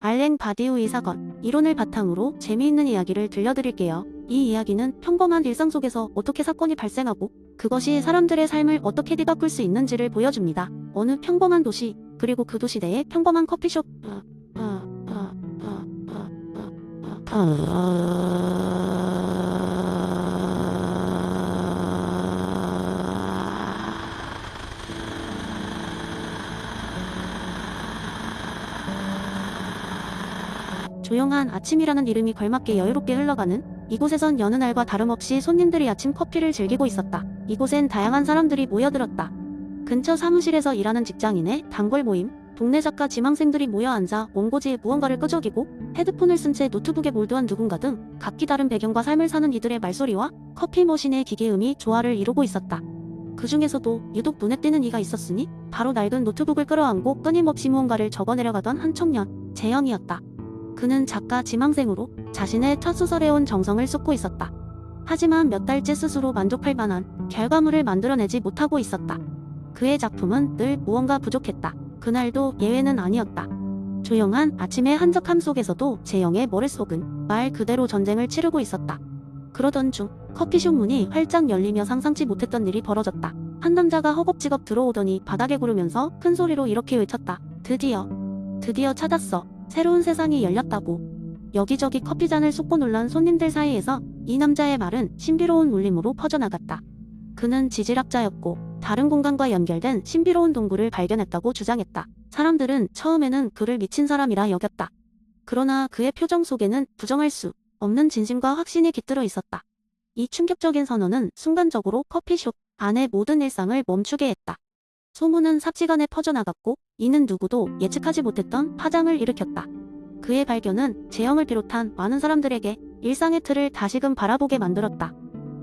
알랭 바디우이 사건, 이론을 바탕으로 재미있는 이야기를 들려드릴게요. 이 이야기는 평범한 일상 속에서 어떻게 사건이 발생하고 그것이 사람들의 삶을 어떻게 뒤바꿀 수 있는지를 보여줍니다. 어느 평범한 도시, 그리고 그 도시 내의 평범한 커피숍. 조용한 아침이라는 이름이 걸맞게 여유롭게 흘러가는 이곳에선 여느 날과 다름없이 손님들이 아침 커피를 즐기고 있었다. 이곳엔 다양한 사람들이 모여들었다. 근처 사무실에서 일하는 직장인의 단골 모임, 동네 작가 지망생들이 모여 앉아 원고지에 무언가를 끄적이고 헤드폰을 쓴 채 노트북에 몰두한 누군가 등 각기 다른 배경과 삶을 사는 이들의 말소리와 커피 머신의 기계음이 조화를 이루고 있었다. 그 중에서도 유독 눈에 띄는 이가 있었으니 바로 낡은 노트북을 끌어안고 끊임없이 무언가를 적어내려가던 한 청년, 재영이었다. 그는 작가 지망생으로 자신의 첫 소설에 온 정성을 쏟고 있었다. 하지만 몇 달째 스스로 만족할 만한 결과물을 만들어내지 못하고 있었다. 그의 작품은 늘 무언가 부족했다. 그날도 예외는 아니었다. 조용한 아침의 한적함 속에서도 재영의 머릿속은 말 그대로 전쟁을 치르고 있었다. 그러던 중 커피숍 문이 활짝 열리며 상상치 못했던 일이 벌어졌다. 한 남자가 허겁지겁 들어오더니 바닥에 구르면서 큰 소리로 이렇게 외쳤다. 드디어 찾았어. 새로운 세상이 열렸다고. 여기저기 커피잔을 쏟고 놀란 손님들 사이에서 이 남자의 말은 신비로운 울림으로 퍼져나갔다. 그는 지질학자였고 다른 공간과 연결된 신비로운 동굴을 발견했다고 주장했다. 사람들은 처음에는 그를 미친 사람이라 여겼다. 그러나 그의 표정 속에는 부정할 수 없는 진심과 확신이 깃들어 있었다. 이 충격적인 선언은 순간적으로 커피숍 안의 모든 일상을 멈추게 했다. 소문은 삽시간에 퍼져나갔고 이는 누구도 예측하지 못했던 파장을 일으켰다. 그의 발견은 재영을 비롯한 많은 사람들에게 일상의 틀을 다시금 바라보게 만들었다.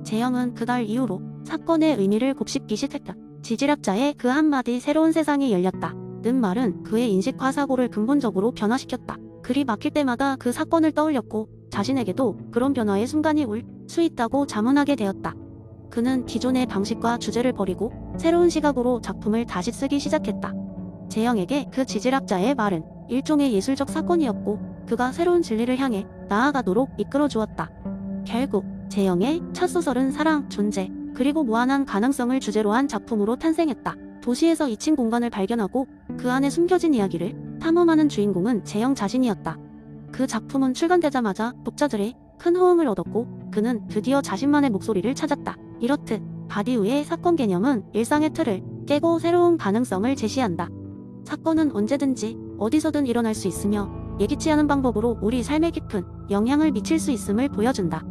재영은 그날 이후로 사건의 의미를 곱씹기 시작했다. 지질학자의 그 한마디 새로운 세상이 열렸다 는 말은 그의 인식과 사고를 근본적으로 변화시켰다. 글이 막힐 때마다 그 사건을 떠올렸고 자신에게도 그런 변화의 순간이 올 수 있다고 자문하게 되었다. 그는 기존의 방식과 주제를 버리고 새로운 시각으로 작품을 다시 쓰기 시작했다. 재영에게 그 지질학자의 말은 일종의 예술적 사건이었고 그가 새로운 진리를 향해 나아가도록 이끌어 주었다. 결국 재영의 첫 소설은 사랑, 존재, 그리고 무한한 가능성을 주제로 한 작품으로 탄생했다. 도시에서 잊힌 공간을 발견하고 그 안에 숨겨진 이야기를 탐험하는 주인공은 재영 자신이었다. 그 작품은 출간되자마자 독자들의 큰 호응을 얻었고 그는 드디어 자신만의 목소리를 찾았다. 이렇듯 바디우의 사건 개념은 일상의 틀을 깨고 새로운 가능성을 제시한다. 사건은 언제든지 어디서든 일어날 수 있으며 예기치 않은 방법으로 우리 삶에 깊은 영향을 미칠 수 있음을 보여준다.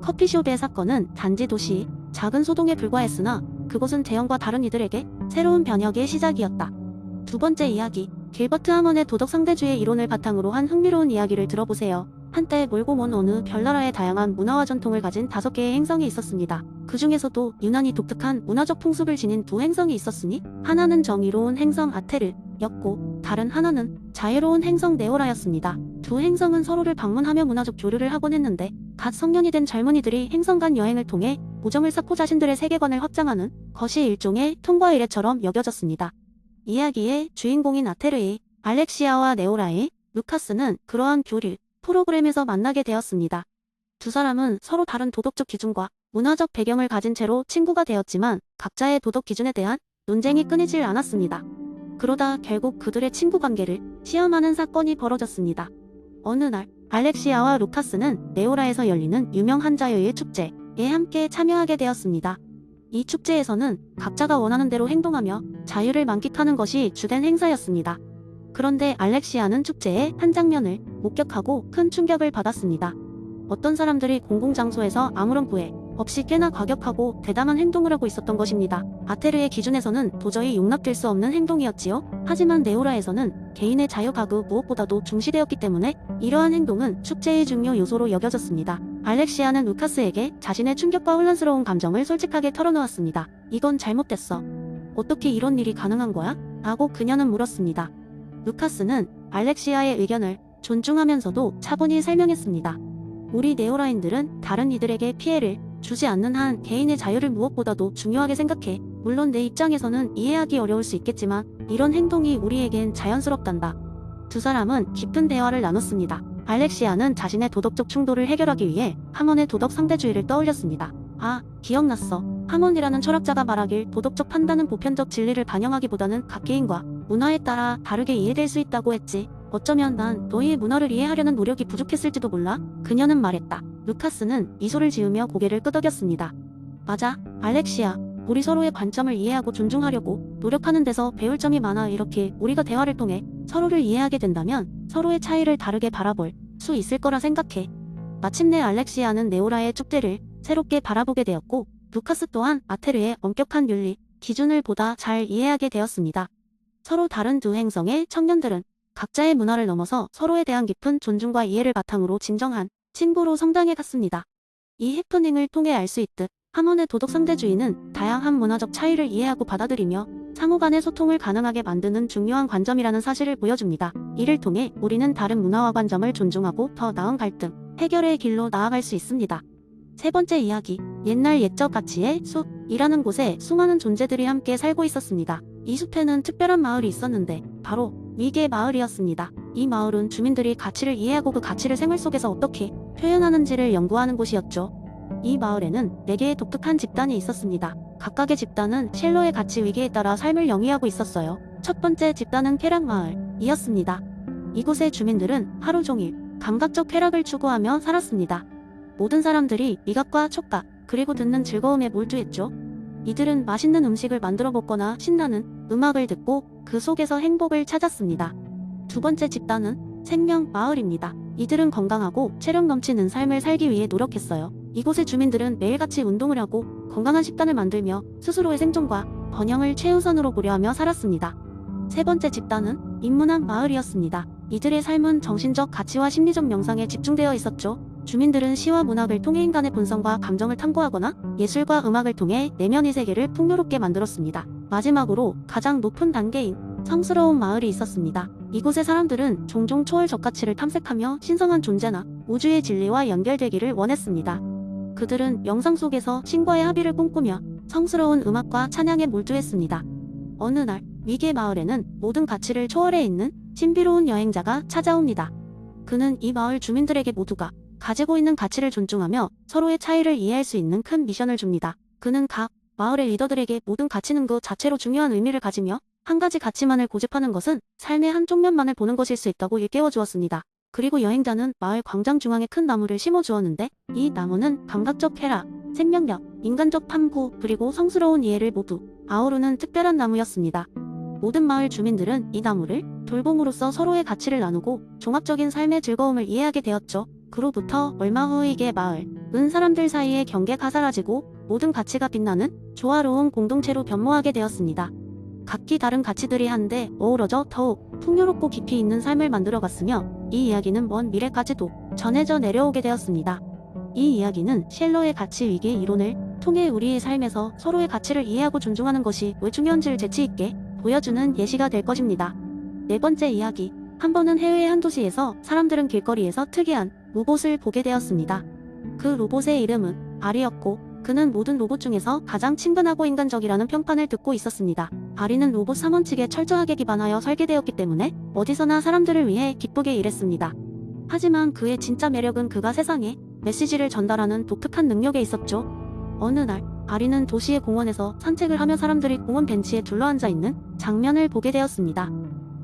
커피숍의 사건은 단지 도시의 작은 소동에 불과했으나 그곳은 재영과 다른 이들에게 새로운 변혁의 시작이었다. 두 번째 이야기, 길버트 하먼의 도덕 상대주의 이론을 바탕으로 한 흥미로운 이야기를 들어보세요. 한때 멀고 먼 어느 별나라의 다양한 문화와 전통을 가진 5개의 행성이 있었습니다. 그 중에서도 유난히 독특한 문화적 풍습을 지닌 두 행성이 있었으니 하나는 정의로운 행성 아테르였고 다른 하나는 자유로운 행성 네오라였습니다. 두 행성은 서로를 방문하며 문화적 교류를 하곤 했는데 갓 성년이 된 젊은이들이 행성 간 여행을 통해 우정을 쌓고 자신들의 세계관을 확장하는 것이 일종의 통과 의례처럼 여겨졌습니다. 이야기의 주인공인 아테르의 알렉시아와 네오라의 루카스는 그러한 교류 프로그램에서 만나게 되었습니다. 두 사람은 서로 다른 도덕적 기준과 문화적 배경을 가진 채로 친구가 되었지만 각자의 도덕 기준에 대한 논쟁이 끊이질 않았습니다. 그러다 결국 그들의 친구 관계를 시험하는 사건이 벌어졌습니다. 어느 날 알렉시아와 루카스는 네오라에서 열리는 유명한 자유의 축제에 함께 참여하게 되었습니다. 이 축제에서는 각자가 원하는 대로 행동하며 자유를 만끽하는 것이 주된 행사였습니다. 그런데 알렉시아는 축제의 한 장면을 목격하고 큰 충격을 받았습니다. 어떤 사람들이 공공장소에서 아무런 구애 없이 꽤나 과격하고 대담한 행동을 하고 있었던 것입니다. 아테르의 기준에서는 도저히 용납될 수 없는 행동이었지요. 하지만 네오라에서는 개인의 자유가 그 무엇보다도 중시되었기 때문에 이러한 행동은 축제의 중요 요소로 여겨졌습니다. 알렉시아는 루카스에게 자신의 충격과 혼란스러운 감정을 솔직하게 털어놓았습니다. 이건 잘못됐어. 어떻게 이런 일이 가능한 거야? 라고 그녀는 물었습니다. 루카스는 알렉시아의 의견을 존중하면서도 차분히 설명했습니다. 우리 네오라인들은 다른 이들에게 피해를 주지 않는 한 개인의 자유를 무엇보다도 중요하게 생각해. 물론 내 입장에서는 이해하기 어려울 수 있겠지만 이런 행동이 우리에겐 자연스럽단다. 두 사람은 깊은 대화를 나눴습니다. 알렉시아는 자신의 도덕적 충돌을 해결하기 위해 하몬의 도덕 상대주의를 떠올렸습니다. 아, 기억났어. 하몬이라는 철학자가 말하길 도덕적 판단은 보편적 진리를 반영하기보다는 각 개인과 문화에 따라 다르게 이해될 수 있다고 했지. 어쩌면 난 너희의 문화를 이해하려는 노력이 부족했을지도 몰라. 그녀는 말했다. 루카스는 미소를 지으며 고개를 끄덕였습니다. 맞아, 알렉시아. 우리 서로의 관점을 이해하고 존중하려고 노력하는 데서 배울 점이 많아. 이렇게 우리가 대화를 통해 서로를 이해하게 된다면 서로의 차이를 다르게 바라볼 수 있을 거라 생각해. 마침내 알렉시아는 네오라의 축제를 새롭게 바라보게 되었고 루카스 또한 아테르의 엄격한 윤리, 기준을 보다 잘 이해하게 되었습니다. 서로 다른 두 행성의 청년들은 각자의 문화를 넘어서 서로에 대한 깊은 존중과 이해를 바탕으로 진정한 친구로 성장해 갔습니다. 이 해프닝을 통해 알 수 있듯 하몬의 도덕 상대주의는 다양한 문화적 차이를 이해하고 받아들이며 상호 간의 소통을 가능하게 만드는 중요한 관점이라는 사실을 보여줍니다. 이를 통해 우리는 다른 문화와 관점을 존중하고 더 나은 갈등, 해결의 길로 나아갈 수 있습니다. 세 번째 이야기, 옛날 옛적 가치의 숲이라는 곳에 수많은 존재들이 함께 살고 있었습니다. 이 숲에는 특별한 마을이 있었는데 바로 위계 마을이었습니다. 이 마을은 주민들이 가치를 이해하고 그 가치를 생활 속에서 어떻게 표현하는지를 연구하는 곳이었죠. 이 마을에는 4개의 독특한 집단이 있었습니다. 각각의 집단은 쉘로의 가치 위계에 따라 삶을 영위하고 있었어요. 첫 번째 집단은 쾌락 마을이었습니다. 이곳의 주민들은 하루 종일 감각적 쾌락을 추구하며 살았습니다. 모든 사람들이 미각과 촉각, 그리고 듣는 즐거움에 몰두했죠. 이들은 맛있는 음식을 만들어 먹거나 신나는 음악을 듣고 그 속에서 행복을 찾았습니다. 두 번째 집단은 생명 마을입니다. 이들은 건강하고 체력 넘치는 삶을 살기 위해 노력했어요. 이곳의 주민들은 매일같이 운동을 하고 건강한 식단을 만들며 스스로의 생존과 번영을 최우선으로 고려하며 살았습니다. 세 번째 집단은 인문학 마을이었습니다. 이들의 삶은 정신적 가치와 심리적 명상에 집중되어 있었죠. 주민들은 시와 문학을 통해 인간의 본성과 감정을 탐구하거나 예술과 음악을 통해 내면의 세계를 풍요롭게 만들었습니다. 마지막으로 가장 높은 단계인 성스러운 마을이 있었습니다. 이곳의 사람들은 종종 초월적 가치를 탐색하며 신성한 존재나 우주의 진리와 연결되기를 원했습니다. 그들은 명상 속에서 신과의 합의를 꿈꾸며 성스러운 음악과 찬양에 몰두했습니다. 어느 날 위계 마을에는 모든 가치를 초월해 있는 신비로운 여행자가 찾아옵니다. 그는 이 마을 주민들에게 모두가 가지고 있는 가치를 존중하며 서로의 차이를 이해할 수 있는 큰 미션을 줍니다. 그는 각 마을의 리더들에게 모든 가치는 그 자체로 중요한 의미를 가지며 한 가지 가치만을 고집하는 것은 삶의 한쪽 면만을 보는 것일 수 있다고 일깨워 주었습니다. 그리고 여행자는 마을 광장 중앙에 큰 나무를 심어 주었는데 이 나무는 감각적 쾌락, 생명력, 인간적 탐구, 그리고 성스러운 이해를 모두 아우르는 특별한 나무였습니다. 모든 마을 주민들은 이 나무를 돌봄으로써 서로의 가치를 나누고 종합적인 삶의 즐거움을 이해하게 되었죠. 그로부터 얼마 후 이게 마을은 사람들 사이의 경계가 사라지고 모든 가치가 빛나는 조화로운 공동체로 변모하게 되었습니다. 각기 다른 가치들이 한데 어우러져 더욱 풍요롭고 깊이 있는 삶을 만들어갔으며 이 이야기는 먼 미래까지도 전해져 내려오게 되었습니다. 이 이야기는 쉘러의 가치 위계 이론을 통해 우리의 삶에서 서로의 가치를 이해하고 존중하는 것이 왜 중요한지를 재치있게 보여주는 예시가 될 것입니다. 네 번째 이야기, 한 번은 해외의 한 도시에서 사람들은 길거리에서 특이한 로봇을 보게 되었습니다. 그 로봇의 이름은 아리였고 그는 모든 로봇 중에서 가장 친근하고 인간적이라는 평판을 듣고 있었습니다. 아리는 로봇 3원 측에 철저하게 기반하여 설계되었기 때문에 어디서나 사람들을 위해 기쁘게 일했습니다. 하지만 그의 진짜 매력은 그가 세상에 메시지를 전달하는 독특한 능력에 있었죠. 어느 날 아리는 도시의 공원에서 산책을 하며 사람들이 공원 벤치에 둘러앉아 있는 장면을 보게 되었습니다.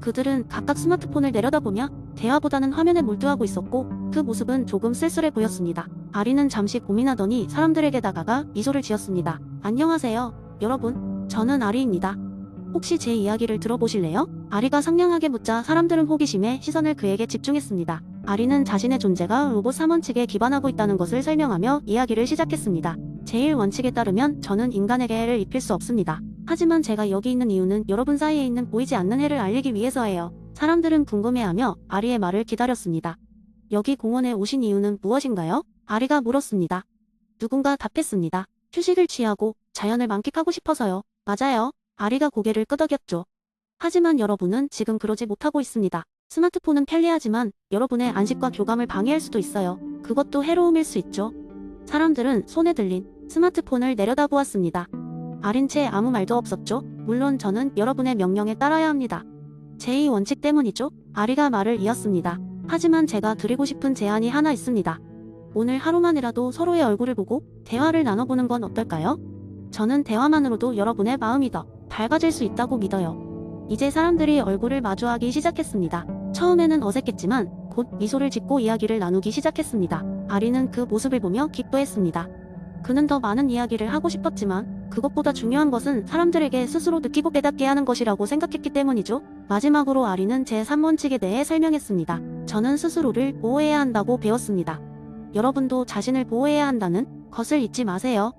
그들은 각각 스마트폰을 내려다보며 대화보다는 화면에 몰두하고 있었고 그 모습은 조금 쓸쓸해 보였습니다. 아리는 잠시 고민하더니 사람들에게 다가가 미소를 지었습니다. 안녕하세요, 여러분. 저는 아리입니다. 혹시 제 이야기를 들어보실래요? 아리가 상냥하게 묻자 사람들은 호기심에 시선을 그에게 집중했습니다. 아리는 자신의 존재가 로봇 3원 측에 기반하고 있다는 것을 설명하며 이야기를 시작했습니다. 제1원칙에 따르면 저는 인간에게 해를 입힐 수 없습니다. 하지만 제가 여기 있는 이유는 여러분 사이에 있는 보이지 않는 해를 알리기 위해서예요. 사람들은 궁금해하며 아리의 말을 기다렸습니다. 여기 공원에 오신 이유는 무엇인가요? 아리가 물었습니다. 누군가 답했습니다. 휴식을 취하고 자연을 만끽하고 싶어서요. 맞아요. 아리가 고개를 끄덕였죠. 하지만 여러분은 지금 그러지 못하고 있습니다. 스마트폰은 편리하지만 여러분의 안식과 교감을 방해할 수도 있어요. 그것도 해로움일 수 있죠. 사람들은 손에 들린 스마트폰을 내려다보았습니다. 아린 채 아무 말도 없었죠. 물론 저는 여러분의 명령에 따라야 합니다. 제2원칙 때문이죠. 아리가 말을 이었습니다. 하지만 제가 드리고 싶은 제안이 하나 있습니다. 오늘 하루만이라도 서로의 얼굴을 보고 대화를 나눠보는 건 어떨까요? 저는 대화만으로도 여러분의 마음이 더 밝아질 수 있다고 믿어요. 이제 사람들이 얼굴을 마주하기 시작했습니다. 처음에는 어색했지만 곧 미소를 짓고 이야기를 나누기 시작했습니다. 아리는 그 모습을 보며 기뻐했습니다. 그는 더 많은 이야기를 하고 싶었지만 그것보다 중요한 것은 사람들에게 스스로 느끼고 깨닫게 하는 것이라고 생각했기 때문이죠. 마지막으로 아리는 제3원칙에 대해 설명했습니다. 저는 스스로를 보호해야 한다고 배웠습니다. 여러분도 자신을 보호해야 한다는 것을 잊지 마세요.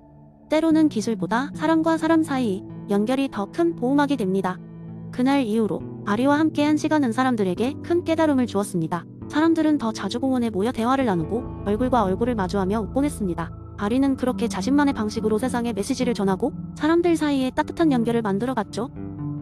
때로는 기술보다 사람과 사람 사이 연결이 더 큰 보호막이 됩니다. 그날 이후로 아리와 함께한 시간은 사람들에게 큰 깨달음을 주었습니다. 사람들은 더 자주 공원에 모여 대화를 나누고 얼굴과 얼굴을 마주하며 웃곤했습니다. 아리는 그렇게 자신만의 방식으로 세상에 메시지를 전하고 사람들 사이에 따뜻한 연결을 만들어갔죠.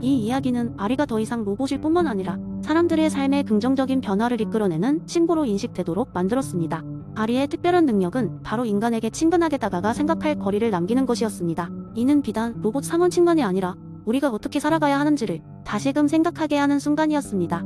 이 이야기는 아리가 더 이상 로봇일 뿐만 아니라 사람들의 삶에 긍정적인 변화를 이끌어내는 신고로 인식되도록 만들었습니다. 아리의 특별한 능력은 바로 인간에게 친근하게 다가가 생각할 거리를 남기는 것이었습니다. 이는 비단 로봇 3원칙만이 아니라 우리가 어떻게 살아가야 하는지를 다시금 생각하게 하는 순간이었습니다.